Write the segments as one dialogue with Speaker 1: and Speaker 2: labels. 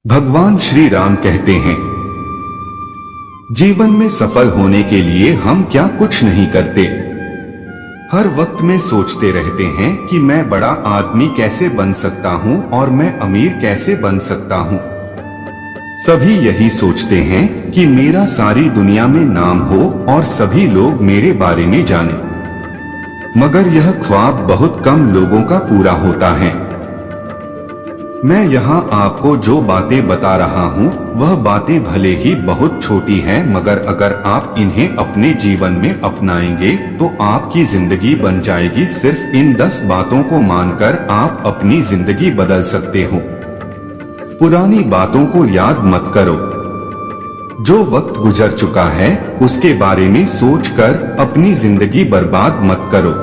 Speaker 1: भगवान श्री राम कहते हैं, जीवन में सफल होने के लिए हम क्या कुछ नहीं करते। हर वक्त में सोचते रहते हैं कि मैं बड़ा आदमी कैसे बन सकता हूँ और मैं अमीर कैसे बन सकता हूँ। सभी यही सोचते हैं कि मेरा सारी दुनिया में नाम हो और सभी लोग मेरे बारे में जाने, मगर यह ख्वाब बहुत कम लोगों का पूरा होता है। मैं यहाँ आपको जो बातें बता रहा हूँ वह बातें भले ही बहुत छोटी हैं, मगर अगर आप इन्हें अपने जीवन में अपनाएंगे तो आपकी जिंदगी बन जाएगी। सिर्फ इन 10 बातों को मानकर आप अपनी जिंदगी बदल सकते हो। पुरानी बातों को याद मत करो। जो वक्त गुजर चुका है उसके बारे में सोचकर अपनी जिंदगी बर्बाद मत करो।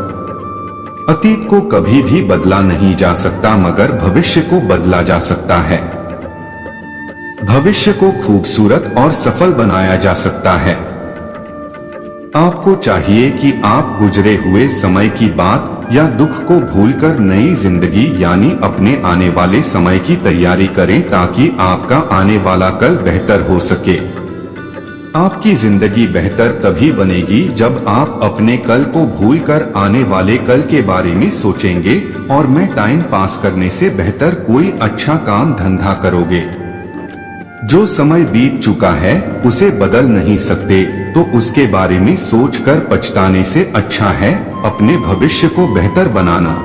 Speaker 1: अतीत को कभी भी बदला नहीं जा सकता, मगर भविष्य को बदला जा सकता है। भविष्य को खूबसूरत और सफल बनाया जा सकता है। आपको चाहिए कि आप गुजरे हुए समय की बात या दुख को भूलकर नई जिंदगी यानी अपने आने वाले समय की तैयारी करें, ताकि आपका आने वाला कल बेहतर हो सके। आपकी जिंदगी बेहतर तभी बनेगी जब आप अपने कल को भूलकर आने वाले कल के बारे में सोचेंगे और मैं टाइम पास करने से बेहतर कोई अच्छा काम धंधा करोगे। जो समय बीत चुका है उसे बदल नहीं सकते, तो उसके बारे में सोचकर पछताने से अच्छा है अपने भविष्य को बेहतर बनाना।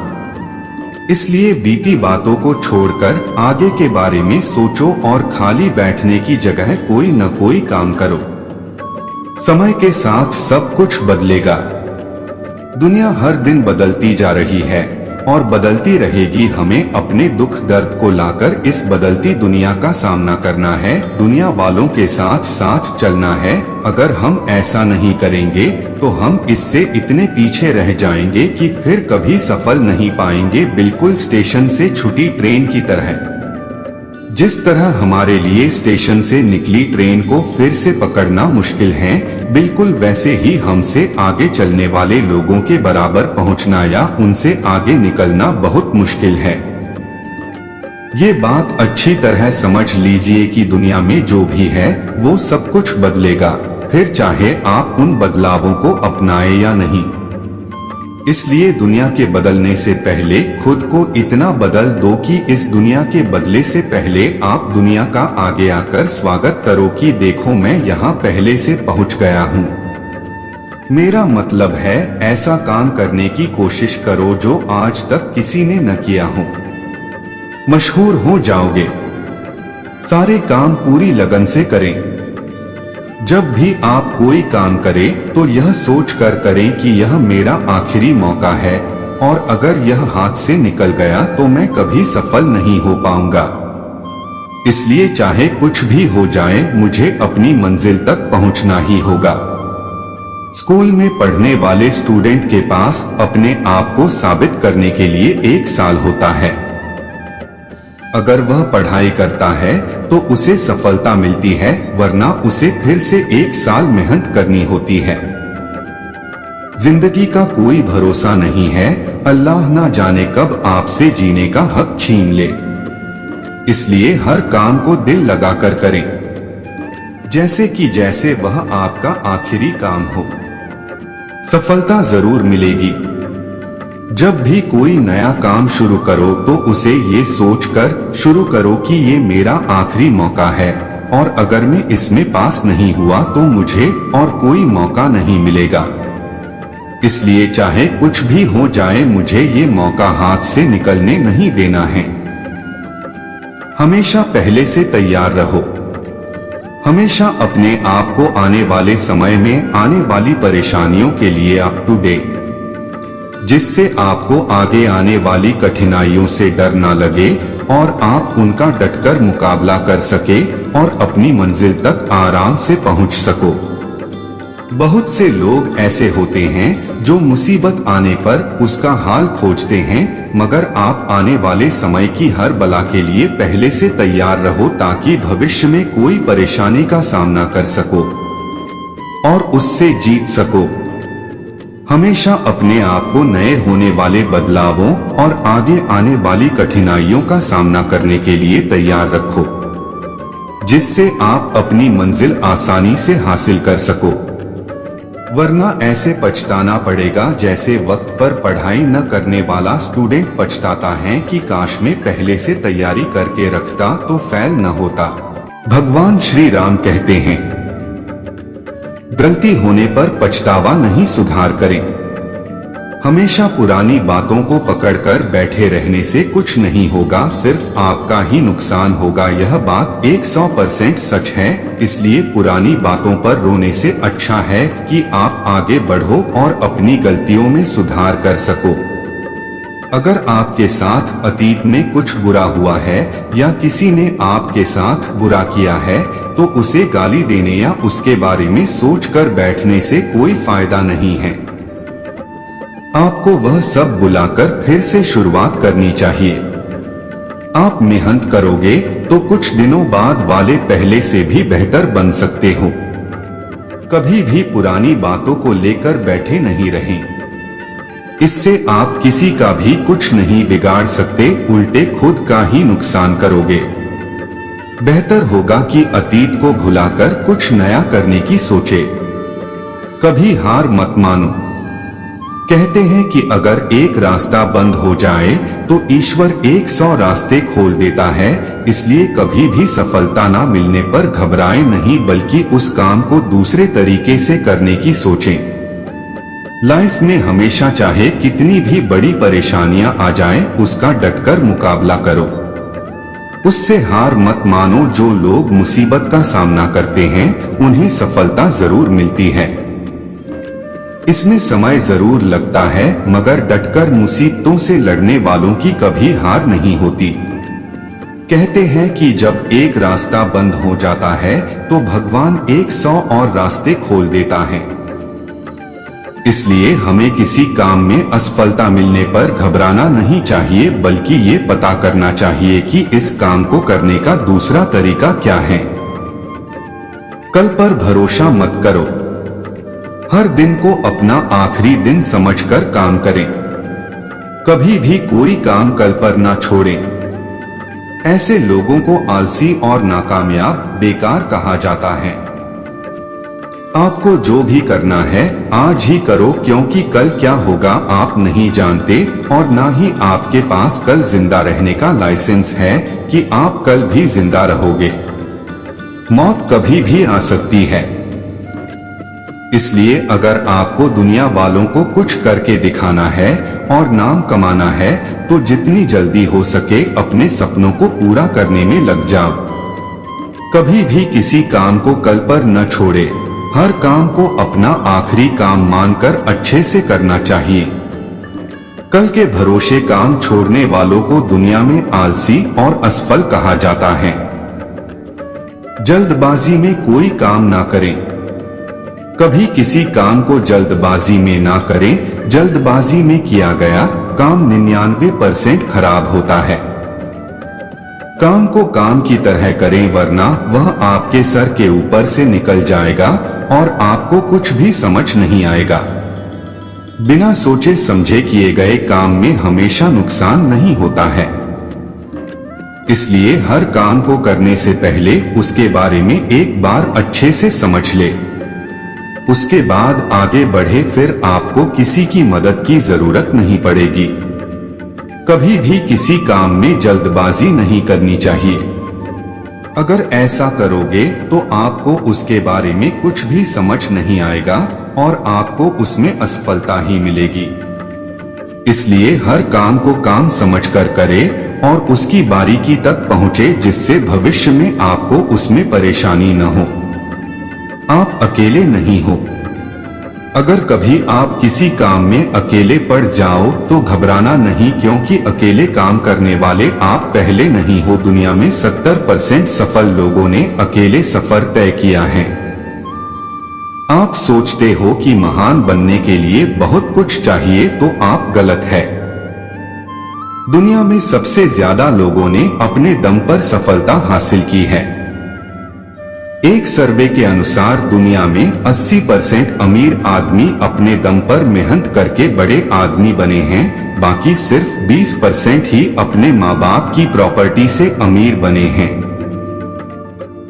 Speaker 1: इसलिए बीती बातों को छोड़कर आगे के बारे में सोचो और खाली बैठने की जगह कोई न कोई काम करो। समय के साथ सब कुछ बदलेगा। दुनिया हर दिन बदलती जा रही है और बदलती रहेगी। हमें अपने दुख दर्द को लाकर इस बदलती दुनिया का सामना करना है, दुनिया वालों के साथ साथ चलना है। अगर हम ऐसा नहीं करेंगे तो हम इससे इतने पीछे रह जाएंगे कि फिर कभी सफल नहीं पाएंगे। बिल्कुल स्टेशन से छूटी ट्रेन की तरह। जिस तरह हमारे लिए स्टेशन से निकली ट्रेन को फिर से पकड़ना मुश्किल है, बिल्कुल वैसे ही हमसे आगे चलने वाले लोगों के बराबर पहुंचना या उनसे आगे निकलना बहुत मुश्किल है। ये बात अच्छी तरह समझ लीजिए कि दुनिया में जो भी है वो सब कुछ बदलेगा, फिर चाहे आप उन बदलावों को अपनाएं या नहीं। इसलिए दुनिया के बदलने से पहले खुद को इतना बदल दो कि इस दुनिया के बदले से पहले आप दुनिया का आगे आकर स्वागत करो कि देखो मैं यहाँ पहले से पहुँच गया हूँ। मेरा मतलब है ऐसा काम करने की कोशिश करो जो आज तक किसी ने न किया हो। मशहूर हो जाओगे। सारे काम पूरी लगन से करें। जब भी आप कोई काम करें तो यह सोच कर करें कि यह मेरा आखिरी मौका है और अगर यह हाथ से निकल गया तो मैं कभी सफल नहीं हो पाऊंगा। इसलिए चाहे कुछ भी हो जाए मुझे अपनी मंजिल तक पहुंचना ही होगा। स्कूल में पढ़ने वाले स्टूडेंट के पास अपने आप को साबित करने के लिए 1 साल होता है। अगर वह पढ़ाई करता है तो उसे सफलता मिलती है, वरना उसे फिर से 1 साल मेहनत करनी होती है। जिंदगी का कोई भरोसा नहीं है। अल्लाह ना जाने कब आपसे जीने का हक छीन ले। इसलिए हर काम को दिल लगाकर करें, जैसे वह आपका आखिरी काम हो। सफलता जरूर मिलेगी। जब भी कोई नया काम शुरू करो तो उसे ये सोचकर शुरू करो कि ये मेरा आखिरी मौका है और अगर मैं इसमें पास नहीं हुआ तो मुझे और कोई मौका नहीं मिलेगा। इसलिए चाहे कुछ भी हो जाए मुझे ये मौका हाथ से निकलने नहीं देना है। हमेशा पहले से तैयार रहो। हमेशा अपने आप को आने वाले समय में आने वाली परेशानियों के लिए अप टू डेट, जिससे आपको आगे आने वाली कठिनाइयों से डर ना लगे और आप उनका डटकर मुकाबला कर सके और अपनी मंजिल तक आराम से पहुंच सको। बहुत से लोग ऐसे होते हैं जो मुसीबत आने पर उसका हाल खोजते हैं, मगर आप आने वाले समय की हर बला के लिए पहले से तैयार रहो, ताकि भविष्य में कोई परेशानी का सामना कर सको और उससे जीत सको। हमेशा अपने आप को नए होने वाले बदलावों और आगे आने वाली कठिनाइयों का सामना करने के लिए तैयार रखो। जिससे आप अपनी मंजिल आसानी से हासिल कर सको। वरना ऐसे पछताना पड़ेगा जैसे वक्त पर पढ़ाई न करने वाला स्टूडेंट पछताता है कि काश में पहले से तैयारी करके रखता तो फेल न होता। भगवान श्री राम कहते हैं, गलती होने पर पछतावा नहीं, सुधार करें। हमेशा पुरानी बातों को पकड़कर बैठे रहने से कुछ नहीं होगा, सिर्फ आपका ही नुकसान होगा। यह बात 100% सच है, इसलिए पुरानी बातों पर रोने से अच्छा है कि आप आगे बढ़ो और अपनी गलतियों में सुधार कर सको। अगर आपके साथ अतीत में कुछ बुरा हुआ है या किसी ने आपके साथ बुरा किया है तो उसे गाली देने या उसके बारे में सोचकर बैठने से कोई फायदा नहीं है। आपको वह सब बुलाकर फिर से शुरुआत करनी चाहिए। आप मेहनत करोगे तो कुछ दिनों बाद वाले पहले से भी बेहतर बन सकते हो। कभी भी पुरानी बातों को लेकर बैठे नहीं रहें, इससे आप किसी का भी कुछ नहीं बिगाड़ सकते, उल्टे खुद का ही नुकसान करोगे। बेहतर होगा कि अतीत को भुलाकर कुछ नया करने की सोचे। कभी हार मत मानो। कहते हैं कि अगर एक रास्ता बंद हो जाए तो ईश्वर 100 रास्ते खोल देता है, इसलिए कभी भी सफलता ना मिलने पर घबराएं नहीं, बल्कि उस काम को दूसरे तरीके से करने की सोचें। लाइफ में हमेशा चाहे कितनी भी बड़ी परेशानियां आ जाएं, उसका डटकर मुकाबला करो। उससे हार मत मानो। जो लोग मुसीबत का सामना करते हैं उन्हें सफलता जरूर मिलती है। इसमें समय जरूर लगता है, मगर डटकर मुसीबतों से लड़ने वालों की कभी हार नहीं होती। कहते हैं कि जब एक रास्ता बंद हो जाता है तो भगवान 100 और रास्ते खोल देता है। इसलिए हमें किसी काम में असफलता मिलने पर घबराना नहीं चाहिए, बल्कि ये पता करना चाहिए कि इस काम को करने का दूसरा तरीका क्या है। कल पर भरोसा मत करो। हर दिन को अपना आखिरी दिन समझकर काम करें। कभी भी कोई काम कल पर ना छोड़ें। ऐसे लोगों को आलसी और नाकामयाब, बेकार कहा जाता है। आपको जो भी करना है आज ही करो, क्योंकि कल क्या होगा आप नहीं जानते और ना ही आपके पास कल जिंदा रहने का लाइसेंस है कि आप कल भी जिंदा रहोगे। मौत कभी भी आ सकती है। इसलिए अगर आपको दुनिया वालों को कुछ करके दिखाना है और नाम कमाना है तो जितनी जल्दी हो सके अपने सपनों को पूरा करने में लग जाओ। कभी भी किसी काम को कल पर न छोड़े। हर काम को अपना आखिरी काम मानकर अच्छे से करना चाहिए। कल के भरोसे काम छोड़ने वालों को दुनिया में आलसी और असफल कहा जाता है। जल्दबाजी में कोई काम ना करें। कभी किसी काम को जल्दबाजी में ना करें। जल्दबाजी में किया गया काम 99% खराब होता है। काम को काम की तरह करें, वरना वह आपके सर के ऊपर से निकल जाएगा और आपको कुछ भी समझ नहीं आएगा। बिना सोचे समझे किए गए काम में हमेशा नुकसान नहीं होता है। इसलिए हर काम को करने से पहले उसके बारे में एक बार अच्छे से समझ ले, उसके बाद आगे बढ़े, फिर आपको किसी की मदद की जरूरत नहीं पड़ेगी। कभी भी किसी काम में जल्दबाजी नहीं करनी चाहिए। अगर ऐसा करोगे तो आपको उसके बारे में कुछ भी समझ नहीं आएगा और आपको उसमें असफलता ही मिलेगी। इसलिए हर काम को काम समझकर करें और उसकी बारीकी तक पहुंचे, जिससे भविष्य में आपको उसमें परेशानी न हो। आप अकेले नहीं हो। अगर कभी आप किसी काम में अकेले पड़ जाओ तो घबराना नहीं, क्योंकि अकेले काम करने वाले आप पहले नहीं हो। दुनिया में 70% सफल लोगों ने अकेले सफर तय किया है। आप सोचते हो कि महान बनने के लिए बहुत कुछ चाहिए, तो आप गलत है। दुनिया में सबसे ज्यादा लोगों ने अपने दम पर सफलता हासिल की है। एक सर्वे के अनुसार दुनिया में 80% अमीर आदमी अपने दम पर मेहनत करके बड़े आदमी बने हैं, बाकी सिर्फ 20% ही अपने माँ बाप की प्रॉपर्टी से अमीर बने हैं।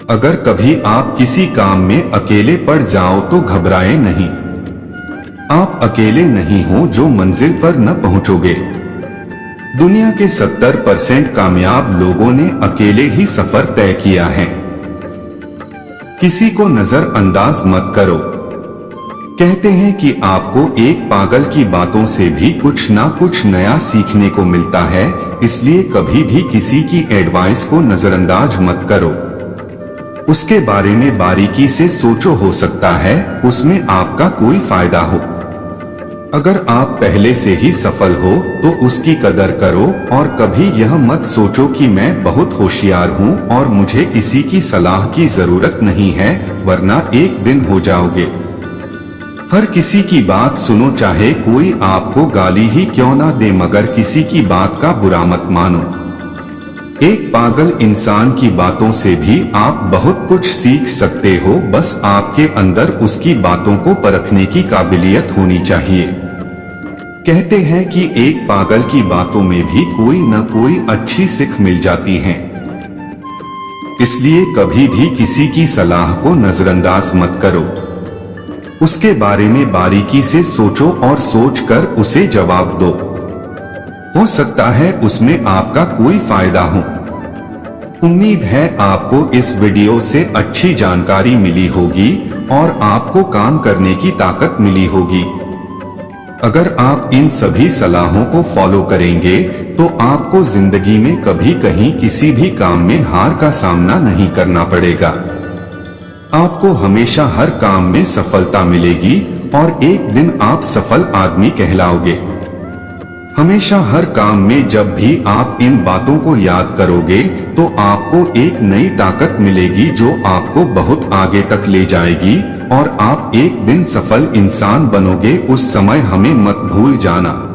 Speaker 1: अगर कभी आप किसी काम में अकेले पड़ जाओ तो घबराएं नहीं। आप अकेले नहीं हो जो मंजिल पर न पहुंचोगे। दुनिया के 70% कामयाब लोगों ने अकेले ही सफर तय किया है। किसी को नजरअंदाज मत करो। कहते हैं कि आपको एक पागल की बातों से भी कुछ ना कुछ नया सीखने को मिलता है, इसलिए कभी भी किसी की एडवाइस को नजरअंदाज मत करो। उसके बारे में बारीकी से सोचो, हो सकता है उसमें आपका कोई फायदा हो। अगर आप पहले से ही सफल हो तो उसकी कदर करो और कभी यह मत सोचो कि मैं बहुत होशियार हूँ और मुझे किसी की सलाह की जरूरत नहीं है, वरना एक दिन हो जाओगे। हर किसी की बात सुनो, चाहे कोई आपको गाली ही क्यों ना दे, मगर किसी की बात का बुरा मत मानो। एक पागल इंसान की बातों से भी आप बहुत कुछ सीख सकते हो, बस आपके अंदर उसकी बातों को परखने की काबिलियत होनी चाहिए। कहते हैं कि एक पागल की बातों में भी कोई न कोई अच्छी सीख मिल जाती है। इसलिए कभी भी किसी की सलाह को नजरअंदाज मत करो। उसके बारे में बारीकी से सोचो और सोचकर उसे जवाब दो। हो सकता है उसमें आपका कोई फायदा हो। उम्मीद है आपको इस वीडियो से अच्छी जानकारी मिली होगी और आपको काम करने की ताकत मिली होगी। अगर आप इन सभी सलाहों को फॉलो करेंगे तो आपको जिंदगी में कभी कहीं किसी भी काम में हार का सामना नहीं करना पड़ेगा। आपको हमेशा हर काम में सफलता मिलेगी और एक दिन आप सफल आदमी कहलाओगे। हमेशा हर काम में जब भी आप इन बातों को याद करोगे तो आपको एक नई ताकत मिलेगी जो आपको बहुत आगे तक ले जाएगी और आप एक दिन सफल इंसान बनोगे। उस समय हमें मत भूल जाना।